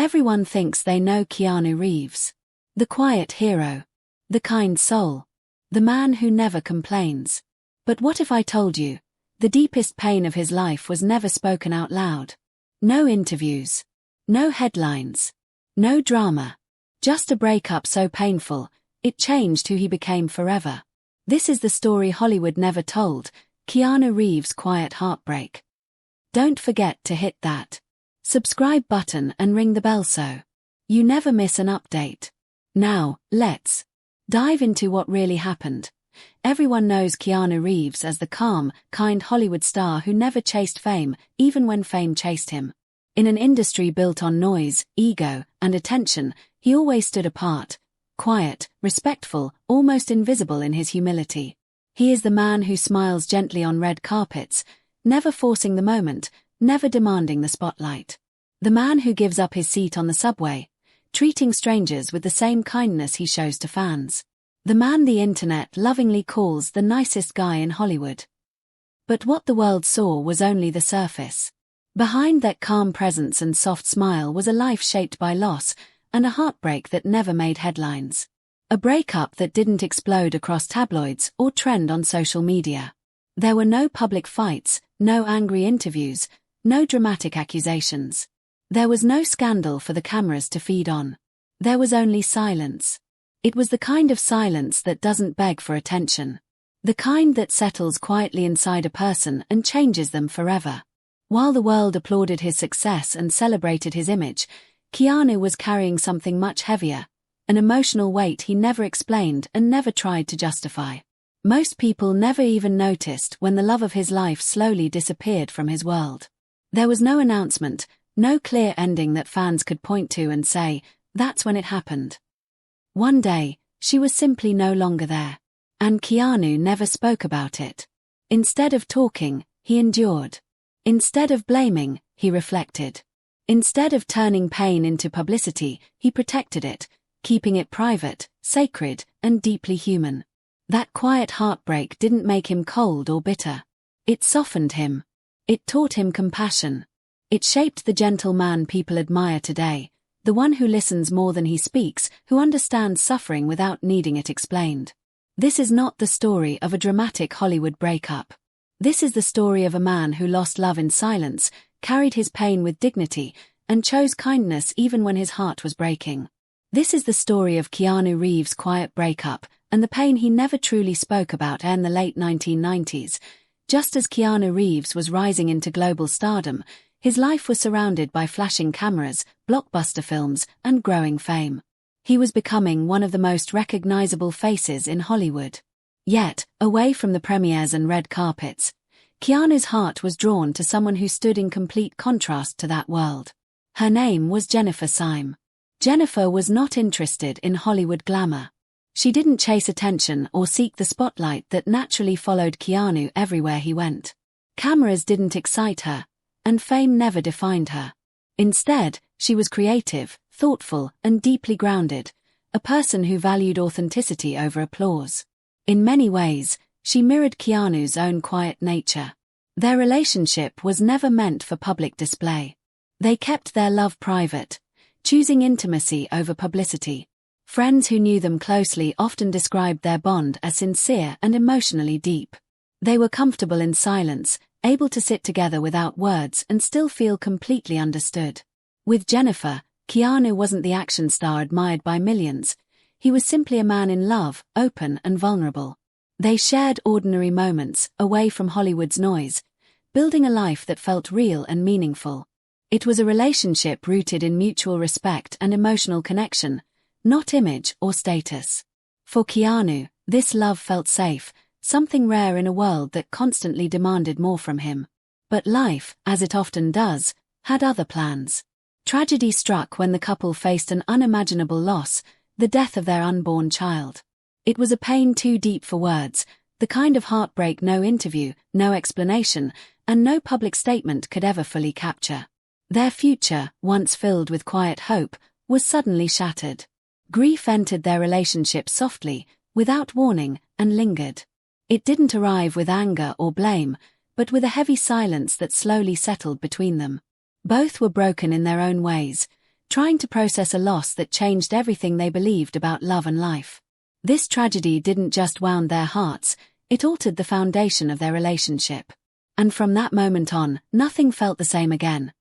Everyone thinks they know Keanu Reeves. The quiet hero. The kind soul. The man who never complains. But what if I told you, the deepest pain of his life was never spoken out loud? No interviews. No headlines. No drama. Just a breakup so painful, it changed who he became forever. This is the story Hollywood never told, Keanu Reeves' quiet heartbreak. Don't forget to hit that subscribe button and ring the bell so you never miss an update. Now, let's dive into what really happened. Everyone knows Keanu Reeves as the calm, kind Hollywood star who never chased fame, even when fame chased him. In an industry built on noise, ego, and attention, he always stood apart, quiet, respectful, almost invisible in his humility. He is the man who smiles gently on red carpets, never forcing the moment, never demanding the spotlight. The man who gives up his seat on the subway, treating strangers with the same kindness he shows to fans. The man the internet lovingly calls the nicest guy in Hollywood. But what the world saw was only the surface. Behind that calm presence and soft smile was a life shaped by loss, and a heartbreak that never made headlines. A breakup that didn't explode across tabloids or trend on social media. There were no public fights, no angry interviews, no dramatic accusations. There was no scandal for the cameras to feed on. There was only silence. It was the kind of silence that doesn't beg for attention. The kind that settles quietly inside a person and changes them forever. While the world applauded his success and celebrated his image, Keanu was carrying something much heavier, an emotional weight he never explained and never tried to justify. Most people never even noticed when the love of his life slowly disappeared from his world. There was no announcement, no clear ending that fans could point to and say, that's when it happened. One day, she was simply no longer there. And Keanu never spoke about it. Instead of talking, he endured. Instead of blaming, he reflected. Instead of turning pain into publicity, he protected it, keeping it private, sacred, and deeply human. That quiet heartbreak didn't make him cold or bitter. It softened him. It taught him compassion. It shaped the gentle man people admire today, the one who listens more than he speaks, who understands suffering without needing it explained. This is not the story of a dramatic Hollywood breakup. This is the story of a man who lost love in silence, carried his pain with dignity, and chose kindness even when his heart was breaking. This is the story of Keanu Reeves' quiet breakup, and the pain he never truly spoke about in the late 1990s. Just as Keanu Reeves was rising into global stardom, his life was surrounded by flashing cameras, blockbuster films, and growing fame. He was becoming one of the most recognizable faces in Hollywood. Yet, away from the premieres and red carpets, Keanu's heart was drawn to someone who stood in complete contrast to that world. Her name was Jennifer Syme. Jennifer was not interested in Hollywood glamour. She didn't chase attention or seek the spotlight that naturally followed Keanu everywhere he went. Cameras didn't excite her, and fame never defined her. Instead, she was creative, thoughtful, and deeply grounded, a person who valued authenticity over applause. In many ways, she mirrored Keanu's own quiet nature. Their relationship was never meant for public display. They kept their love private, choosing intimacy over publicity. Friends who knew them closely often described their bond as sincere and emotionally deep. They were comfortable in silence, able to sit together without words and still feel completely understood. With Jennifer, Keanu wasn't the action star admired by millions. He was simply a man in love, open and vulnerable. They shared ordinary moments, away from Hollywood's noise, building a life that felt real and meaningful. It was a relationship rooted in mutual respect and emotional connection, not image or status. For Keanu, this love felt safe, something rare in a world that constantly demanded more from him. But life, as it often does, had other plans. Tragedy struck when the couple faced an unimaginable loss, the death of their unborn child. It was a pain too deep for words, the kind of heartbreak no interview, no explanation, and no public statement could ever fully capture. Their future, once filled with quiet hope, was suddenly shattered. Grief entered their relationship softly, without warning, and lingered. It didn't arrive with anger or blame, but with a heavy silence that slowly settled between them. Both were broken in their own ways, trying to process a loss that changed everything they believed about love and life. This tragedy didn't just wound their hearts, it altered the foundation of their relationship. And from that moment on, nothing felt the same again.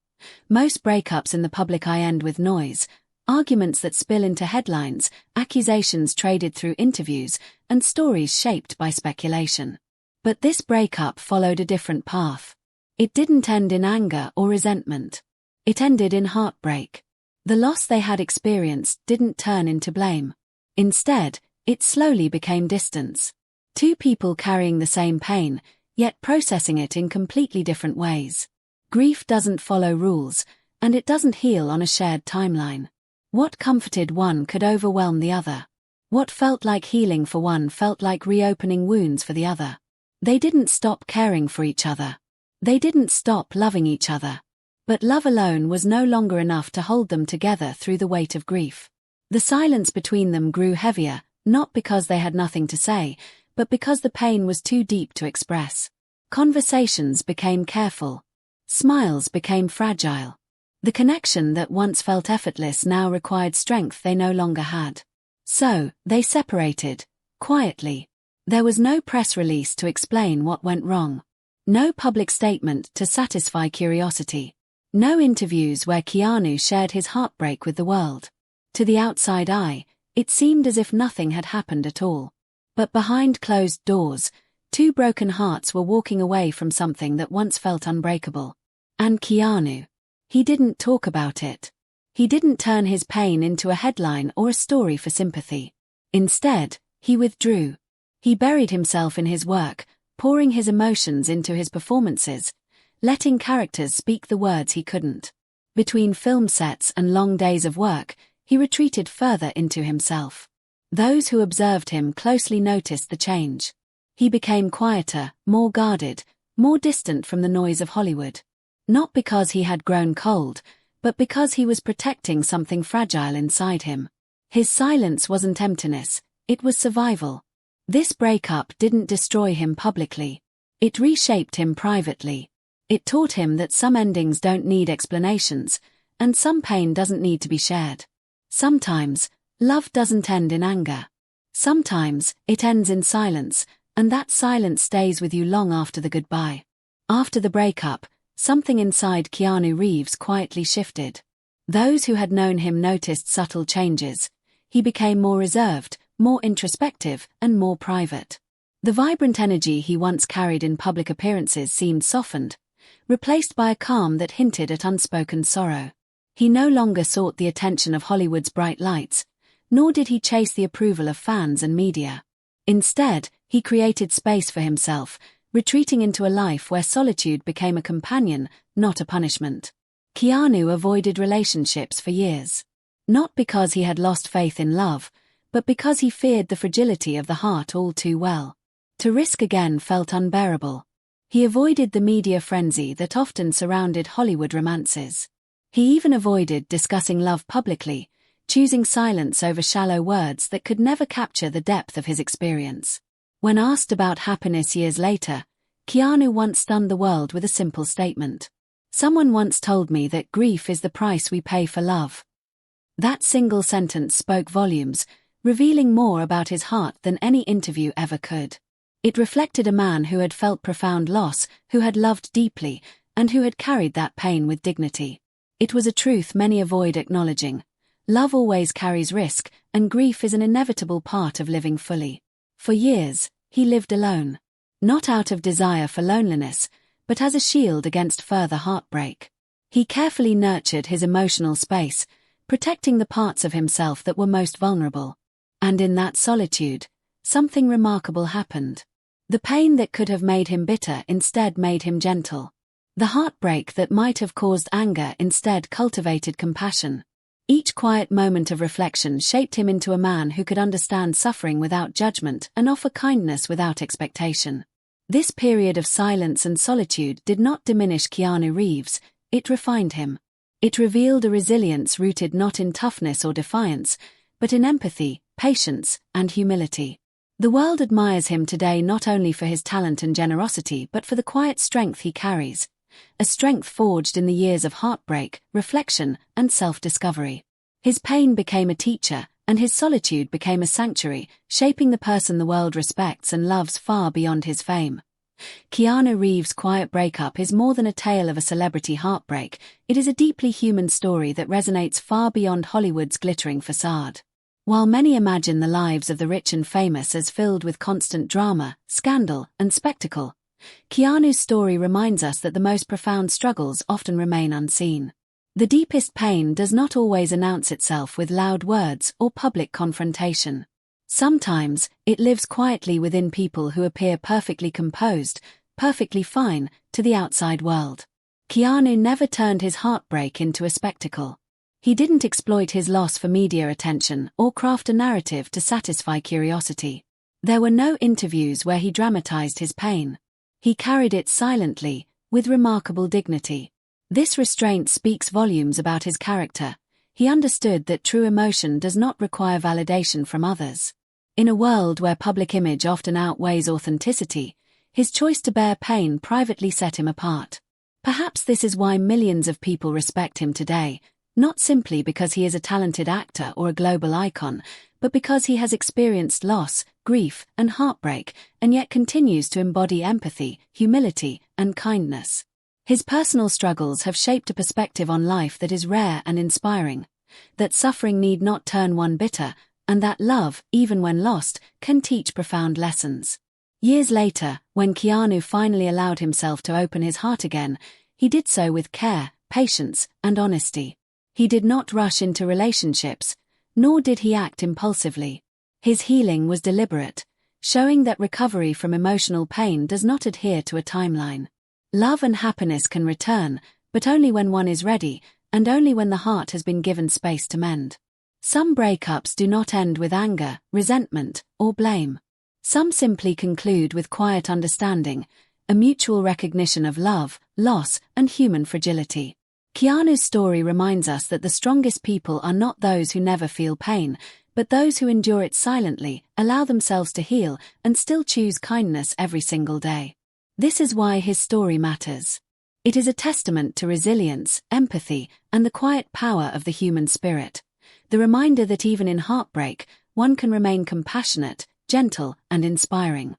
Most breakups in the public eye end with noise, arguments that spill into headlines, accusations traded through interviews, and stories shaped by speculation. But this breakup followed a different path. It didn't end in anger or resentment. It ended in heartbreak. The loss they had experienced didn't turn into blame. Instead, it slowly became distance. Two people carrying the same pain, yet processing it in completely different ways. Grief doesn't follow rules, and it doesn't heal on a shared timeline. What comforted one could overwhelm the other. What felt like healing for one felt like reopening wounds for the other. They didn't stop caring for each other. They didn't stop loving each other. But love alone was no longer enough to hold them together through the weight of grief. The silence between them grew heavier, not because they had nothing to say, but because the pain was too deep to express. Conversations became careful. Smiles became fragile. The connection that once felt effortless now required strength they no longer had. So, they separated, quietly. There was no press release to explain what went wrong. No public statement to satisfy curiosity. No interviews where Keanu shared his heartbreak with the world. To the outside eye, it seemed as if nothing had happened at all. But behind closed doors, two broken hearts were walking away from something that once felt unbreakable. And Keanu. He didn't talk about it. He didn't turn his pain into a headline or a story for sympathy. Instead, he withdrew. He buried himself in his work, pouring his emotions into his performances, letting characters speak the words he couldn't. Between film sets and long days of work, he retreated further into himself. Those who observed him closely noticed the change. He became quieter, more guarded, more distant from the noise of Hollywood. Not because he had grown cold, but because he was protecting something fragile inside him. His silence wasn't emptiness, it was survival. This breakup didn't destroy him publicly. It reshaped him privately. It taught him that some endings don't need explanations, and some pain doesn't need to be shared. Sometimes, love doesn't end in anger. Sometimes, it ends in silence, and that silence stays with you long after the goodbye. After the breakup, something inside Keanu Reeves quietly shifted. Those who had known him noticed subtle changes. He became more reserved, more introspective, and more private. The vibrant energy he once carried in public appearances seemed softened, replaced by a calm that hinted at unspoken sorrow. He no longer sought the attention of Hollywood's bright lights, nor did he chase the approval of fans and media. Instead, he created space for himself, retreating into a life where solitude became a companion, not a punishment. Keanu avoided relationships for years. Not because he had lost faith in love, but because he feared the fragility of the heart all too well. To risk again felt unbearable. He avoided the media frenzy that often surrounded Hollywood romances. He even avoided discussing love publicly, choosing silence over shallow words that could never capture the depth of his experience. When asked about happiness years later, Keanu once stunned the world with a simple statement. "Someone once told me that grief is the price we pay for love." That single sentence spoke volumes, revealing more about his heart than any interview ever could. It reflected a man who had felt profound loss, who had loved deeply, and who had carried that pain with dignity. It was a truth many avoid acknowledging. Love always carries risk, and grief is an inevitable part of living fully. For years, he lived alone. Not out of desire for loneliness, but as a shield against further heartbreak. He carefully nurtured his emotional space, protecting the parts of himself that were most vulnerable. And in that solitude, something remarkable happened. The pain that could have made him bitter instead made him gentle. The heartbreak that might have caused anger instead cultivated compassion. Each quiet moment of reflection shaped him into a man who could understand suffering without judgment and offer kindness without expectation. This period of silence and solitude did not diminish Keanu Reeves, it refined him. It revealed a resilience rooted not in toughness or defiance, but in empathy, patience, and humility. The world admires him today not only for his talent and generosity but for the quiet strength he carries, a strength forged in the years of heartbreak, reflection, and self-discovery. His pain became a teacher, and his solitude became a sanctuary, shaping the person the world respects and loves far beyond his fame. Keanu Reeves' Quiet Breakup is more than a tale of a celebrity heartbreak. It is a deeply human story that resonates far beyond Hollywood's glittering facade. While many imagine the lives of the rich and famous as filled with constant drama, scandal, and spectacle, Keanu's story reminds us that the most profound struggles often remain unseen. The deepest pain does not always announce itself with loud words or public confrontation. Sometimes, it lives quietly within people who appear perfectly composed, perfectly fine, to the outside world. Keanu never turned his heartbreak into a spectacle. He didn't exploit his loss for media attention or craft a narrative to satisfy curiosity. There were no interviews where he dramatized his pain. He carried it silently, with remarkable dignity. This restraint speaks volumes about his character. He understood that true emotion does not require validation from others. In a world where public image often outweighs authenticity, his choice to bear pain privately set him apart. Perhaps this is why millions of people respect him today, not simply because he is a talented actor or a global icon, but because he has experienced loss, grief, and heartbreak, and yet continues to embody empathy, humility, and kindness. His personal struggles have shaped a perspective on life that is rare and inspiring, that suffering need not turn one bitter, and that love, even when lost, can teach profound lessons. Years later, when Keanu finally allowed himself to open his heart again, he did so with care, patience, and honesty. He did not rush into relationships, nor did he act impulsively. His healing was deliberate, showing that recovery from emotional pain does not adhere to a timeline. Love and happiness can return, but only when one is ready, and only when the heart has been given space to mend. Some breakups do not end with anger, resentment, or blame. Some simply conclude with quiet understanding, a mutual recognition of love, loss, and human fragility. Keanu's story reminds us that the strongest people are not those who never feel pain, but those who endure it silently, allow themselves to heal, and still choose kindness every single day. This is why his story matters. It is a testament to resilience, empathy, and the quiet power of the human spirit. The reminder that even in heartbreak, one can remain compassionate, gentle, and inspiring.